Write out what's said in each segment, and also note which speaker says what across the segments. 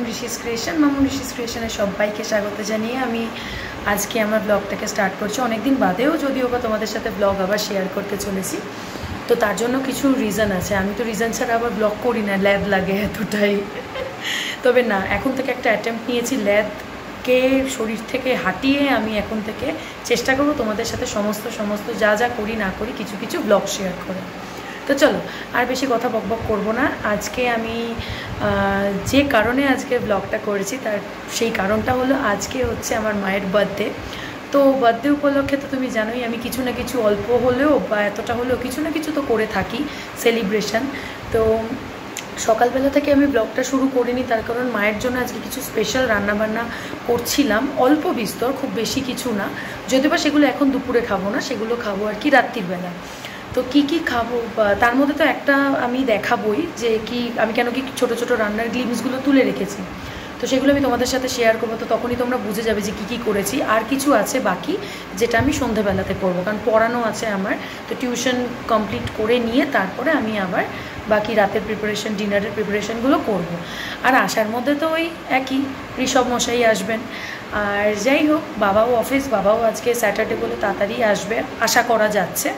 Speaker 1: মামুন ঋষিস ক্রিয়েশনে সবাইকে স্বাগত জানিয়ে আমি আজকে আমার ব্লগটাকে স্টার্ট করছি। অনেকদিন বাদেও যদিও বা তোমাদের সাথে ব্লগ আবার শেয়ার করতে চলেছি, তো তার জন্য কিছু রিজন আছে। আমি তো রিজন ছাড়া আবার ব্লগ করি না, ল্যাদ লাগে এতটাই। তবে না, এখন থেকে একটা অ্যাটেম্প্ট নিয়েছি, ল্যাদকে শরীর থেকে হাঁটিয়ে আমি এখন থেকে চেষ্টা করবো তোমাদের সাথে সমস্ত যা যা করি না করি কিছু ব্লগ শেয়ার করে। তো চলো আর বেশি কথা বকবক করবো না। আজকে আমি যে কারণে আজকে ব্লগটা করেছি তার সেই কারণটা হলো আজকে হচ্ছে আমার মায়ের বার্থডে। তো বার্থডে উপলক্ষে তো তুমি জানোই আমি কিছু না কিছু অল্প হলেও বা এতটা হলেও কিছু না কিছু তো করে থাকি সেলিব্রেশন। তো সকালবেলা থেকে আমি ব্লগটা শুরু করিনি, তার কারণ মায়ের জন্য আজকে কিছু স্পেশাল রান্নাবান্না করছিলাম, অল্প বিস্তর, খুব বেশি কিছু না। যদিও বা সেগুলো এখন দুপুরে খাবো না, সেগুলো খাবো আর কি রাত্রিবেলা। তো কি খাবো তার মধ্যে তো একটা আমি দেখাবই যে কি আমি কেন কি ছোটো ছোটো রান্নার গ্লিমসগুলো তুলে রেখেছি, তো সেগুলো আমি তোমাদের সাথে শেয়ার করবো। তো তখনই তোমরা বুঝে যাবে যে কী করেছি। আর কিছু আছে বাকি যেটা আমি সন্ধেবেলাতে করবো, কারণ পড়ানো আছে আমার। তো টিউশন কমপ্লিট করে নিয়ে তারপরে আমি আবার বাকি রাতের প্রিপারেশন, ডিনারের প্রিপারেশনগুলো করবো। আর আসার মধ্যে তো ওই একই, ঋষভ মশাই আসবেন। আর যাই হোক, বাবাও আজকে স্যাটারডে বলে তাড়াতাড়ি আসবে আশা করা যাচ্ছে।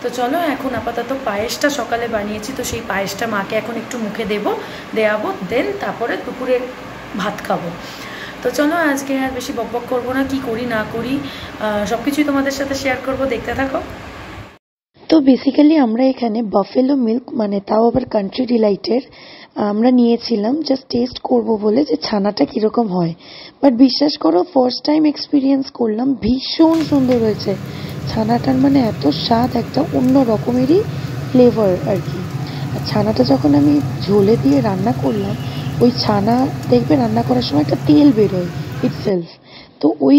Speaker 1: তো চলো এখন আপাতত পায়েসটা সকালে বানিয়েছি, তো সেই পায়েসটা মাকে এখন একটু মুখে দেওয়াবো, দেন তারপরে দুপুরে ভাত খাবো। তো চলো আজকে আর বেশি বকবক করবো না, কি করি না করি সব কিছুই তোমাদের সাথে শেয়ার করব, দেখতে থাকো।
Speaker 2: তো বেসিক্যালি আমরা এখানে বাফেলো মিল্ক, মানে তাও আবার কান্ট্রি ডিলাইটের আমরা নিয়েছিলাম জাস্ট টেস্ট করব বলে যে ছানাটা কীরকম হয়। বাট বিশ্বাস করো, ফার্স্ট টাইম এক্সপিরিয়েন্স করলাম, ভীষণ সুন্দর হয়েছে ছানাটার, মানে এত স্বাদ, একটা অন্য রকমেরই ফ্লেভার আর কি। আর ছানাটা যখন আমি ঝোলে দিয়ে রান্না করলাম, ওই ছানা দেখবে রান্না করার সময় একটা তেল বেরোয় ইটসেলফ, তো ওই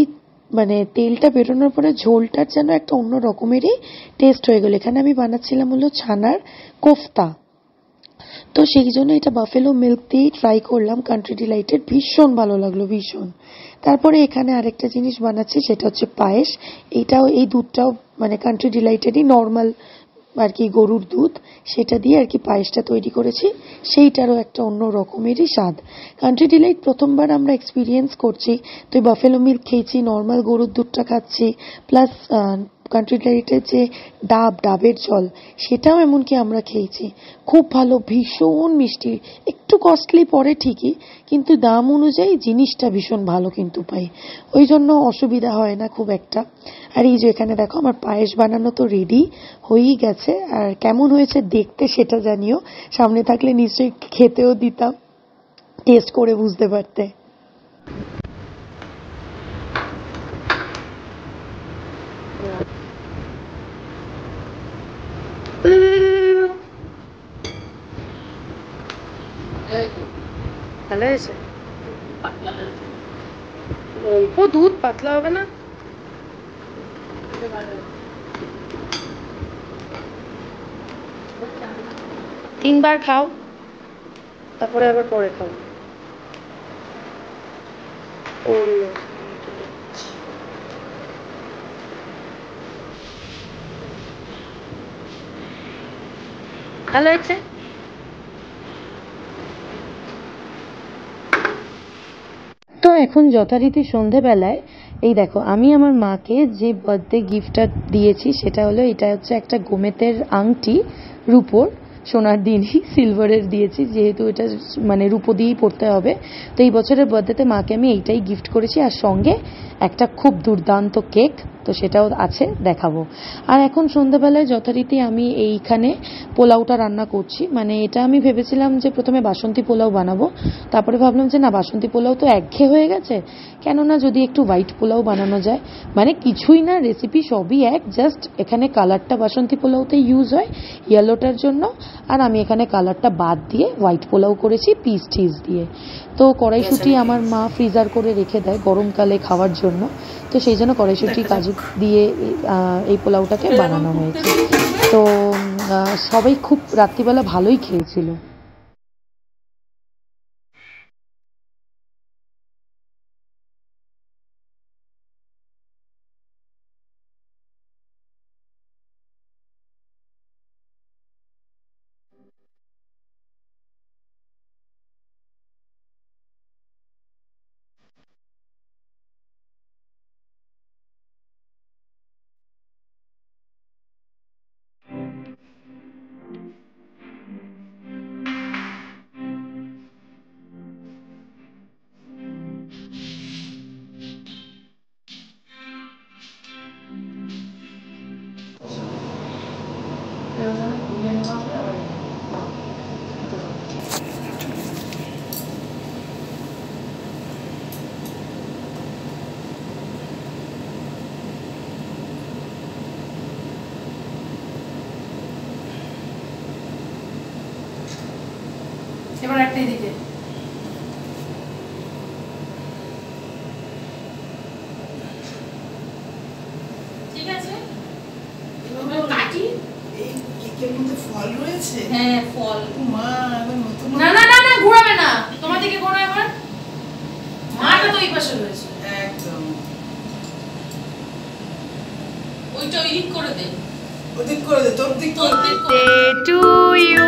Speaker 2: মানে তেলটা বেরোনোর পরে ঝোলটার যেন একটা অন্য রকমেরই টেস্ট হয়ে গেল। এখানে আমি বানাচ্ছিলাম হলো ছানার কোফতা, তো সেই জন্য এটা বাফেলো মিল্ক দিয়েই ট্রাই করলাম কান্ট্রি ডিলাইটের, ভীষণ ভালো লাগলো ভীষণ। তারপরে এখানে আরেকটা জিনিস বানাচ্ছি, সেটা হচ্ছে পায়েস। এই দুধটাও মানে কান্ট্রি ডিলাইটেরই নর্মাল আর কি, গরুর দুধ, সেটা দিয়ে আর কি পায়েসটা তৈরি করেছি। সেইটারও একটা অন্য রকমেরই স্বাদ। কান্ট্রি ডিলাইট প্রথমবার আমরা এক্সপিরিয়েন্স করছি, তো বাফেলো মিল্ক খেয়েছি, নর্মাল গরুর দুধটা খাচ্ছি, প্লাস কান্ট্রি ডিলাইটের যে ডাবের জল, সেটাও এমনকি আমরা খেয়েছি। খুব ভালো, ভীষণ মিষ্টি, একটু কস্টলি পড়ে ঠিকই, কিন্তু দাম অনুযায়ী জিনিসটা ভীষণ ভালো কিন্তু পাই, ওই জন্য অসুবিধা হয় না খুব একটা। আর এই যে এখানে দেখো আমার পায়েস বানানো তো রেডি হয়েই গেছে, আর কেমন হয়েছে দেখতে সেটা জানিও, সামনে থাকলে নিশ্চয়ই খেতেও দিতাম, টেস্ট করে বুঝতে পারতে।
Speaker 1: ভালো হয়েছে, অল্প দুধ, পাতলা হবে না। তিনবার খাও, তারপরে আবার পরে খাও। ভালো হয়েছে।
Speaker 2: তো এখন যথারীতি সন্ধেবেলায় এই দেখো আমি আমার মাকে যে বার্থডে গিফটটা দিয়েছি, সেটা হলো, এটা হচ্ছে একটা গোমেতের আংটি, রূপোর, সোনার দিনই সিলভারের দিয়েছি, যেহেতু এটা মানে রূপো দিয়েই পড়তে হবে। তো এই বছরের বার্থডেতে মাকে আমি এইটাই গিফট করেছি, আর সঙ্গে একটা খুব দুর্দান্ত কেক, তো সেটাও আছে, দেখাবো। আর এখন সন্ধ্যাবেলায় যথারীতি আমি এইখানে পোলাওটা রান্না করছি। মানে এটা আমি ভেবেছিলাম যে প্রথমে বাসন্তী পোলাও বানাবো, তারপরে ভাবলাম যে না, বাসন্তী পোলাও তো একঘেয়ে হয়ে গেছে, কেননা যদি একটু হোয়াইট পোলাও বানানো যায়। মানে কিছুই না, রেসিপি সবই এক, জাস্ট এখানে কালারটা বাসন্তী পোলাওতে ইউজ হয় ইয়েলোটার জন্য, আর আমি এখানে কালারটা বাদ দিয়ে হোয়াইট পোলাও করেছি পিস চিজ দিয়ে। তো কড়াইশুঁটি আমার মা ফ্রিজার করে রেখে দেয় গরমকালে খাওয়ার জন্য, তো সেই জন্য কড়াইশুঁটি কাজু দিয়ে এই পোলাওটাকে বানানো হয়েছে। তো সবাই খুব রাত্রিবেলা ভালোই খেয়েছিল।
Speaker 1: এবার একটা এদিকে ঠিক আছে কাটি
Speaker 3: এই কেকের মধ্যে ফল রয়েছে
Speaker 1: হ্যাঁ ফল
Speaker 3: মা এবার নতুন
Speaker 1: না না না না ঘোরাবে না তোমার দিকে ঘোরো এবার মাটা তো এই পাশে রয়েছে
Speaker 3: একদম
Speaker 1: ওইটা ওই দিক করে দে
Speaker 3: ওদিক করে দে তোর দিক করে দে
Speaker 1: birthday to you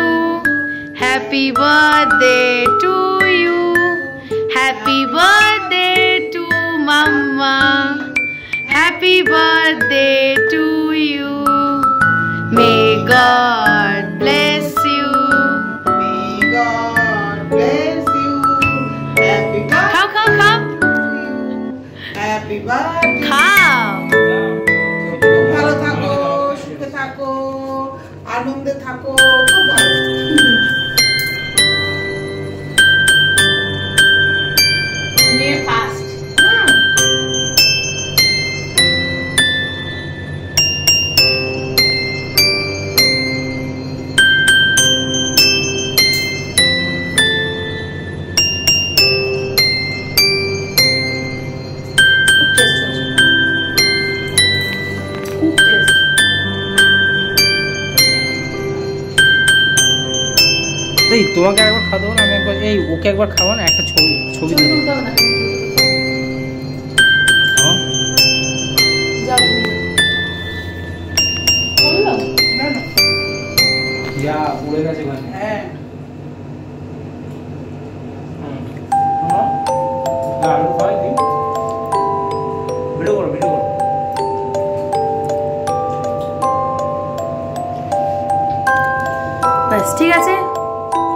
Speaker 1: happy birthday to you happy birthday to mama happy birthday to you may god bless you
Speaker 3: May God bless you. Happy
Speaker 1: খাও খাও খাও
Speaker 3: Happy birthday.
Speaker 1: খাও
Speaker 3: খুব ভালো থাকো, সুখে থাকো, আনন্দে থাকো, খুব ভালো।
Speaker 1: মেয়ে ফার্স্ট
Speaker 4: এই তোমাকে একবার খাওয়া দেবো না, আমি একবার এই ওকে একবার খাওয়া না, একটা ছবি ছবি তুলে দিই। হ্যাঁ?
Speaker 3: না, না।
Speaker 4: ইয়া উড়ে গেছে ওখানে।
Speaker 3: হ্যাঁ।
Speaker 4: হ্যাঁ? না, আলু খাওয়াই দিই। ভিডিও করো, ভিডিও করো।
Speaker 1: ব্যাস ঠিক আছে।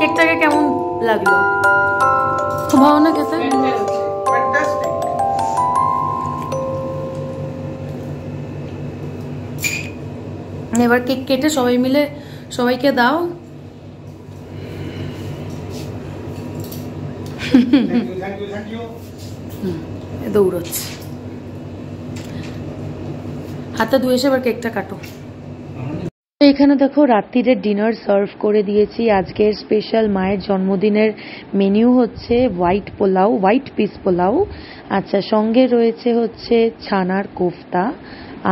Speaker 1: কেকটাকে কেমন লাগলো? খুব ভালো না খেতে?
Speaker 3: Fantastic.
Speaker 1: এবার কেক কেটে সবাই মিলে সবাইকে দাও।
Speaker 4: Thank you.
Speaker 1: দৌড়চ্ছে। হাতটা ধুয়ে এসে এবার কেকটা কাটো।
Speaker 2: এখানে দেখো রাত্রিরের ডিনার সার্ভ করে দিয়েছি। আজকের স্পেশাল মায়ের জন্মদিনের মেনু হচ্ছে white pulao, white piece pulao. আচ্ছা, সঙ্গে রয়েছে হচ্ছে ছানার কোফতা,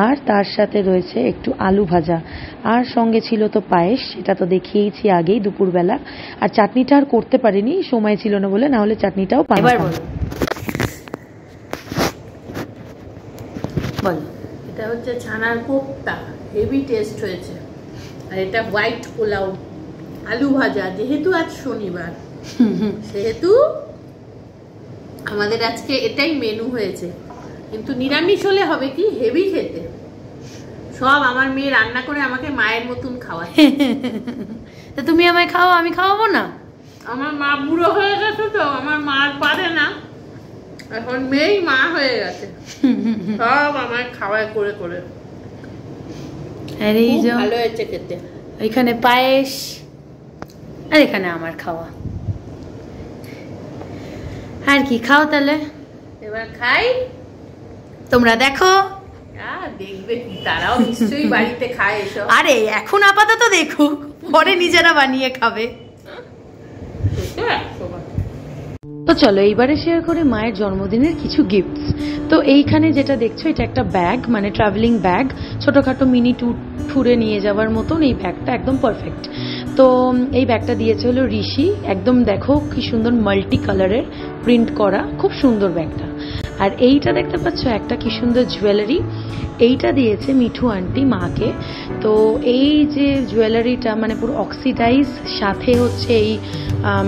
Speaker 2: আর তার সাথে রয়েছে একটু আলু ভাজা, আর সঙ্গে ছিল তো পায়েস, সেটা তো দেখিয়েছি আগেই দুপুরবেলা। আর চাটনিটা আর করতে পারিনি, সময় ছিল না বলে, না হলে চাটনিটাও
Speaker 1: এবার
Speaker 2: বানাতাম।
Speaker 1: বলো। বলো।
Speaker 5: এটা হচ্ছে ছানার কোফতা, হেভি টেস্ট হয়েছে। আর এটা হোয়াইট পোলাও, আলু ভাজা। যেহেতু আজ শনিবার সেহেতু আমাদের আজকে এটাই মেনু হয়েছে, কিন্তু নিরামিষ হলে হবে কি হেভি খেতে। সব আমার মেয়ে রান্না করে আমাকে মায়ের মতন খাওয়াচ্ছে।
Speaker 1: তা তুমি আমায় খাও, আমি খাওয়াবো না?
Speaker 5: আমার মা বুড়ো হয়ে গেছে তো, আমার মা আর পারে না, এখন মেয়েই মা হয়ে গেছে, সব আমার খাওয়ায় করে করে।
Speaker 1: আর এই
Speaker 5: খুব
Speaker 1: যে
Speaker 5: ভালো হয়েছে খেতে।
Speaker 1: এখানে পায়েস, আর এখানে আমার খাওয়া। আর কি খাও তাহলে?
Speaker 5: এবার খাই।
Speaker 1: তোমরা দেখো।
Speaker 5: দেখবে কি, তারাও নিশ্চয়ই বাড়িতে খায় এসব।
Speaker 1: আরে এখন আপাতত দেখো, পরে নিজেরা বানিয়ে খাবে।
Speaker 2: তো চলো এইবারে শেয়ার করে মায়ের জন্মদিনের কিছু গিফটস। তো এইখানে যেটা দেখছো এটা একটা ব্যাগ, মানে ট্রাভেলিং ব্যাগ, ছোটোখাটো মিনি ট্যুরে নিয়ে যাওয়ার মতন এই ব্যাগটা একদম পারফেক্ট। তো এই ব্যাগটা দিয়েছে হলো ঋষি, একদম দেখো কি সুন্দর মাল্টি কালারের প্রিন্ট করা, খুব সুন্দর ব্যাগটা। আর এইটা দেখতে পাচ্ছ একটা কি সুন্দর জুয়েলারি, এইটা দিয়েছে মিঠু আন্টি মাকে। তো এই যে জুয়েলারিটা মানে পুরো অক্সিডাইজ, সাথে হচ্ছে এই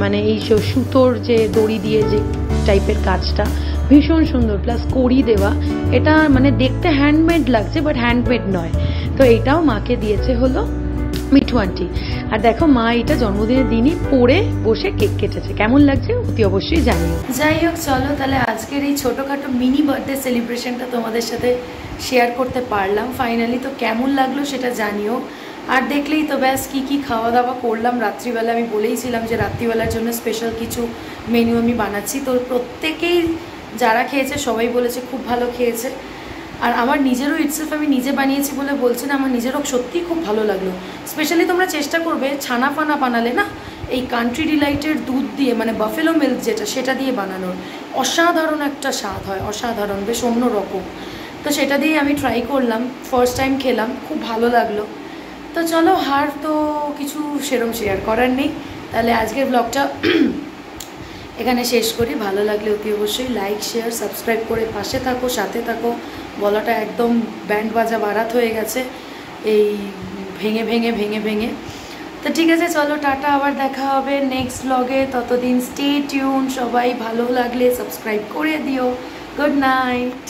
Speaker 2: মানে এই সুতোর যে দড়ি দিয়ে যে টাইপের কাজটা ভীষণ সুন্দর, প্লাস কড়ি দেওয়া। এটা মানে দেখতে হ্যান্ডমেড লাগছে, বাট হ্যান্ডমেড নয়। তো এটাও মাকে দিয়েছে হলো মিঠু আন্টি। আর দেখো মা এটা জন্মদিনের দিনই পরে বসে কেক কেটেছে। কেমন লাগছে অতি অবশ্যই জানিও।
Speaker 1: যাই হোক, চলো তাহলে আজকের এই ছোটোখাটো মিনি বার্থডে সেলিব্রেশনটা তোমাদের সাথে শেয়ার করতে পারলাম ফাইনালি। তো কেমন লাগলো সেটা জানিও। আর দেখলেই তো ব্যাস কী কী খাওয়া দাওয়া করলাম রাত্রিবেলা। আমি বলেইছিলাম যে রাত্রিবেলার জন্য স্পেশাল কিছু মেনু আমি বানাচ্ছি। তো প্রত্যেকেই যারা খেয়েছে সবাই বলেছে খুব ভালো খেয়েছে। আর আমার নিজেরও ইটসেলফ আমি নিজে বানিয়েছি বলে বলছি না, আমার নিজেরও সত্যিই খুব ভালো লাগলো। স্পেশালি তোমরা চেষ্টা করবে ছানা ফানা বানালে না এই কান্ট্রি ডিলাইটের দুধ দিয়ে, মানে বাফেলো মিল্ক যেটা, সেটা দিয়ে বানানোর অসাধারণ একটা স্বাদ হয়, অসাধারণ, বেশ অন্যরকম। তো সেটা দিয়ে আমি ট্রাই করলাম, ফার্স্ট টাইম খেলাম, খুব ভালো লাগলো। তো চলো, আর তো কিছু সেরম শেয়ার করার নেই, তাহলে আজকের ব্লগটা এখানে শেষ করি। ভালো লাগলে অতি অবশ্যই লাইক, শেয়ার, সাবস্ক্রাইব করে পাশে থাকো, সাথে থাকো। গলাটা একদম ব্যান্ড বাজা বারাত হয়ে গেছে এই ভেঙে ভেঙে ভেঙে ভেঙে। তো ঠিক আছে, চলো টাটা, আবার দেখা হবে নেক্সট ব্লগে। ততদিন স্টে টিউন, সবাই ভালো লাগলে সাবস্ক্রাইব করে দিও। Good night.